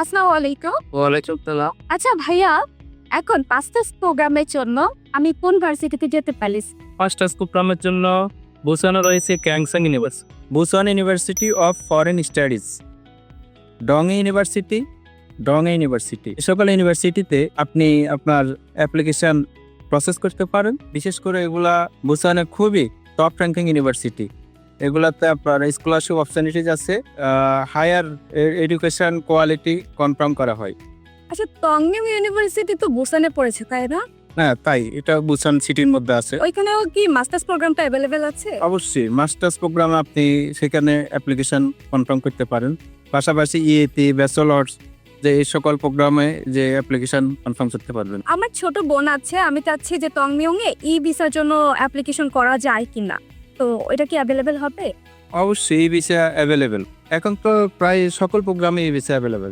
আসসালামু আলাইকুম। ওয়ালাইকুম সালাম। আচ্ছা ভাইয়া, এখন মাস্টার্স প্রোগ্রামের জন্য আমি কোন ভার্সিটিতে যেতে পারি? মাস্টার্স প্রোগ্রামের জন্য বুসানে রয়েছে Kyungsung University, Busan University of Foreign Studies, Dongeui University. এই সকল ইউনিভার্সিটিতে আপনি আপনার অ্যাপ্লিকেশন প্রসেস করতে পারেন। বিশেষ করে এগুলা বুসানে খুবই টপ র্যাঙ্কিং ইউনিভার্সিটি। এগুলাতে আপনার স্কলারশিপ অপরচুনিটিজ আছে, হায়ার এডুকেশন কোয়ালিটি কনফার্ম করা হয়। আচ্ছা, টংমিং ইউনিভার্সিটি তো বুসানে পড়েছে, তাই না? হ্যাঁ, তাই এটা বুসান সিটির মধ্যে আছে। ওইখানেও কি মাস্টার্স প্রোগ্রামটা অ্যাভেলেবেল আছে? অবশ্যই মাস্টার্স প্রোগ্রামে আপনি সেখানে অ্যাপ্লিকেশন কনফার্ম করতে পারেন। পাশাপাশি ইএটি, ব্যাচেলর্স, যে এই সকল প্রোগ্রামে যে অ্যাপ্লিকেশন কনফার্ম করতে পারবেন। আমার ছোট বোন আছে, আমি চাচ্ছি যে টংমিং এ ই ভিসার জন্য অ্যাপ্লিকেশন করা যায় কিনা, তো এটা কি অ্যাভেলেবেল হবে? অবশ্যই এই ভিসা অ্যাভেলেবেল। এখন তো প্রায় সকল প্রোগ্রামে এই ভিসা অ্যাভেলেবেল।